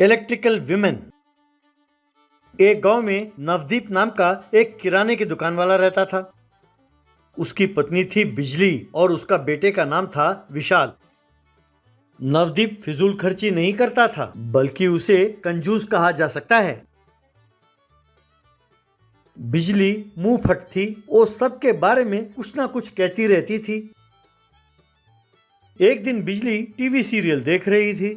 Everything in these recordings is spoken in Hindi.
Electrical women. एक गांव में नवदीप नाम का एक किराने की दुकान वाला रहता था। उसकी पत्नी थी बिजली और उसका बेटे का नाम था विशाल। नवदीप फिजूल खर्ची नहीं करता था, बल्कि उसे कंजूस कहा जा सकता है। बिजली मुंह फट थी, वो सबके बारे में कुछ ना कुछ कहती रहती थी। एक दिन बिजली टीवी सीरियल देख रही थी।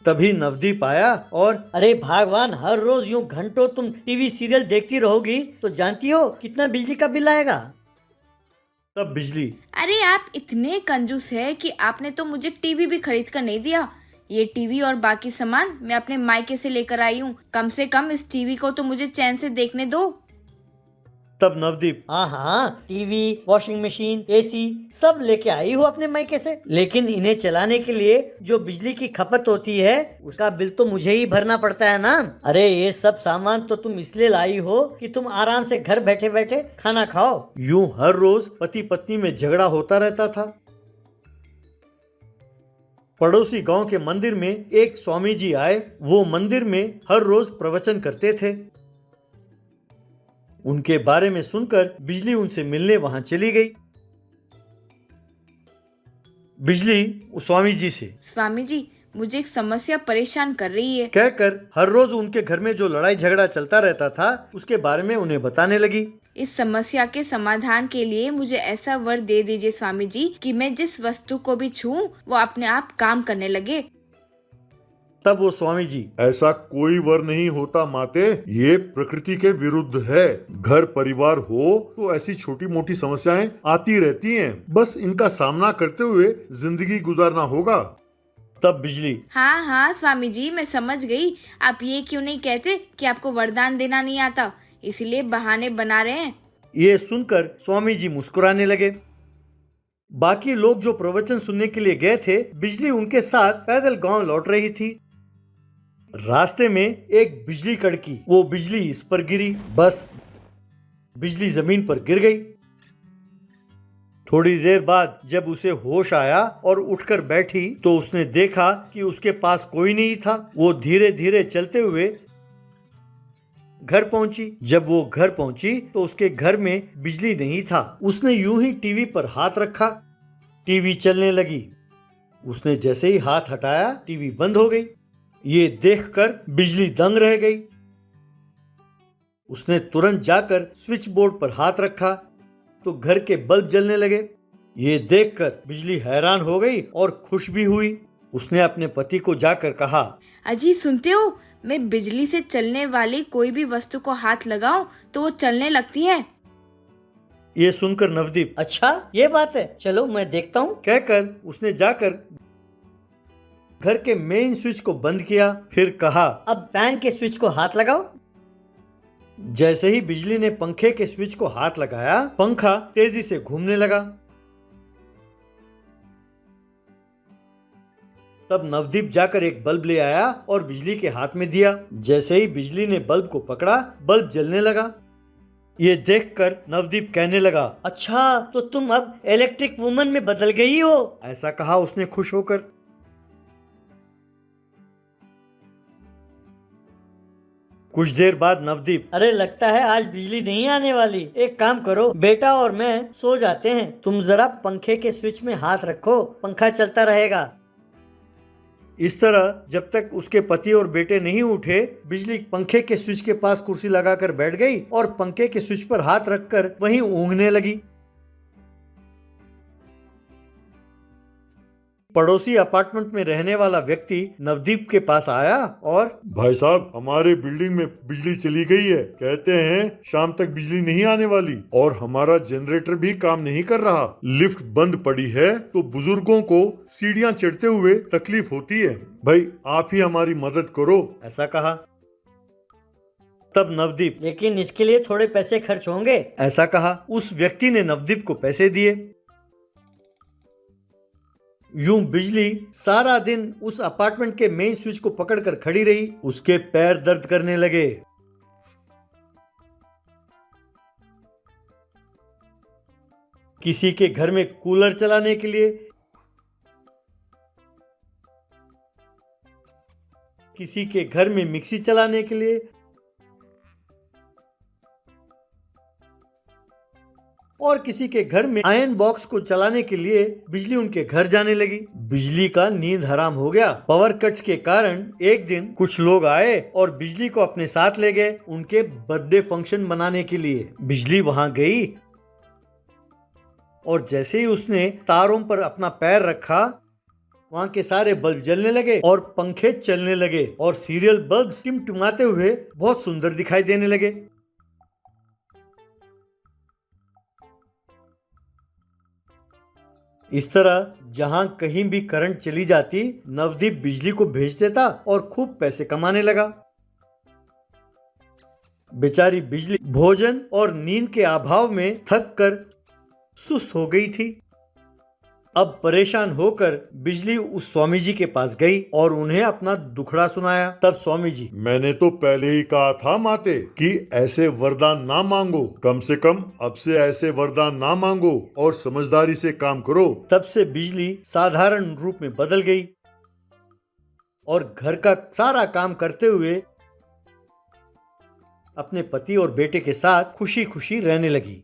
तभी नवदीप आया और अरे भगवान, हर रोज यूं घंटों तुम टीवी सीरियल देखती रहोगी तो जानती हो कितना बिजली का बिल आएगा। तब बिजली, अरे आप इतने कंजूस है कि आपने तो मुझे टीवी भी खरीद कर नहीं दिया। ये टीवी और बाकी सामान मैं अपने मायके से लेकर आई हूँ। कम से कम इस टीवी को तो मुझे चैन से देखने दो। तब नवदीप, हाँ, टीवी, वॉशिंग मशीन, एसी सब लेके आई हो अपने मायके से, लेकिन इन्हें चलाने के लिए जो बिजली की खपत होती है उसका बिल तो मुझे ही भरना पड़ता है ना। अरे ये सब सामान तो तुम इसलिए लाई हो कि तुम आराम से घर बैठे बैठे खाना खाओ। यूं हर रोज पति पत्नी में झगड़ा होता रहता था। पड़ोसी गांव के मंदिर में एक स्वामी जी आए। वो मंदिर में हर रोज प्रवचन करते थे। उनके बारे में सुनकर बिजली उनसे मिलने वहां चली गई। बिजली उस स्वामी जी से स्वामी जी, मुझे एक समस्या परेशान कर रही है। कहकर हर रोज उनके घर में जो लड़ाई झगड़ा चलता रहता था उसके बारे में उन्हें बताने लगी। इस समस्या के समाधान के लिए मुझे ऐसा वर दे दीजिए स्वामी जी कि मैं जिस वस्तु को भी छूऊं वो अपने आप काम करने लगे। तब वो स्वामी जी, ऐसा कोई वर नहीं होता माते, ये प्रकृति के विरुद्ध है। घर परिवार हो तो ऐसी छोटी मोटी समस्याएं आती रहती हैं, बस इनका सामना करते हुए जिंदगी गुजारना होगा। तब बिजली, हाँ हाँ स्वामी जी, मैं समझ गई। आप ये क्यों नहीं कहते कि आपको वरदान देना नहीं आता, इसलिए बहाने बना रहे हैं। ये सुनकर स्वामी जी मुस्कुराने लगे। बाकी लोग जो प्रवचन सुनने के लिए गए थे, बिजली उनके साथ पैदल गांव लौट रही थी। रास्ते में एक बिजली कड़की। वो बिजली इस पर गिरी, बस बिजली जमीन पर गिर गई। थोड़ी देर बाद जब उसे होश आया और उठकर बैठी तो उसने देखा कि उसके पास कोई नहीं था। वो धीरे धीरे चलते हुए घर पहुंची। जब वो घर पहुंची तो उसके घर में बिजली नहीं था। उसने यूं ही टीवी पर हाथ रखा, टीवी चलने लगी। उसने जैसे ही हाथ हटाया टीवी बंद हो गई। ये देखकर बिजली दंग रह गई। उसने तुरंत जाकर स्विच बोर्ड पर हाथ रखा तो घर के बल्ब जलने लगे। ये देखकर बिजली हैरान हो गई और खुश भी हुई। उसने अपने पति को जाकर कहा, अजी सुनते हो, मैं बिजली से चलने वाली कोई भी वस्तु को हाथ लगाऊं तो वो चलने लगती है। ये सुनकर नवदीप, अच्छा ये बात है, चलो मैं देखता हूँ। कहकर उसने जाकर घर के मेन स्विच को बंद किया। फिर कहा, अब फैन के स्विच को हाथ लगाओ। जैसे ही बिजली ने पंखे के स्विच को हाथ लगाया, पंखा तेजी से घूमने लगा। तब नवदीप जाकर एक बल्ब ले आया और बिजली के हाथ में दिया। जैसे ही बिजली ने बल्ब को पकड़ा, बल्ब जलने लगा। ये देखकर नवदीप कहने लगा, अच्छा तो तुम अब इलेक्ट्रिक वुमन में बदल गई हो। ऐसा कहा उसने खुश होकर। कुछ देर बाद नवदीप, अरे लगता है आज बिजली नहीं आने वाली। एक काम करो, बेटा और मैं सो जाते हैं, तुम जरा पंखे के स्विच में हाथ रखो, पंखा चलता रहेगा। इस तरह जब तक उसके पति और बेटे नहीं उठे, बिजली पंखे के स्विच के पास कुर्सी लगाकर बैठ गई और पंखे के स्विच पर हाथ रखकर वहीं ऊँघने लगी। पड़ोसी अपार्टमेंट में रहने वाला व्यक्ति नवदीप के पास आया और, भाई साहब, हमारे बिल्डिंग में बिजली चली गई है। कहते हैं शाम तक बिजली नहीं आने वाली और हमारा जनरेटर भी काम नहीं कर रहा। लिफ्ट बंद पड़ी है तो बुजुर्गों को सीढ़ियां चढ़ते हुए तकलीफ होती है। भाई आप ही हमारी मदद करो। ऐसा कहा। तब नवदीप, लेकिन इसके लिए थोड़े पैसे खर्च होंगे। ऐसा कहा। उस व्यक्ति ने नवदीप को पैसे दिए। यूं बिजली सारा दिन उस अपार्टमेंट के मेन स्विच को पकड़कर खड़ी रही। उसके पैर दर्द करने लगे। किसी के घर में कूलर चलाने के लिए किसी के घर में मिक्सी चलाने के लिए और किसी के घर में आयरन बॉक्स को चलाने के लिए बिजली उनके घर जाने लगी। बिजली का नींद हराम हो गया। पावर कट्स के कारण एक दिन कुछ लोग आए और बिजली को अपने साथ ले गए उनके बर्थडे फंक्शन मनाने के लिए। बिजली वहां गई और जैसे ही उसने तारों पर अपना पैर रखा, वहां के सारे बल्ब जलने लगे और पंखे चलने लगे और सीरियल बल्ब टिमटिमाते हुए बहुत सुंदर दिखाई देने लगे। इस तरह जहां कहीं भी करंट चली जाती, नवदीप बिजली को भेज देता और खूब पैसे कमाने लगा। बेचारी बिजली भोजन और नींद के अभाव में थक कर सुस्त हो गई थी। अब परेशान होकर बिजली उस स्वामी जी के पास गई और उन्हें अपना दुखड़ा सुनाया। तब स्वामी जी, मैंने तो पहले ही कहा था माते कि ऐसे वरदान ना मांगो, कम से कम अब से ऐसे वरदान ना मांगो और समझदारी से काम करो। तब से बिजली साधारण रूप में बदल गई और घर का सारा काम करते हुए अपने पति और बेटे के साथ खुशी खुशी रहने लगी।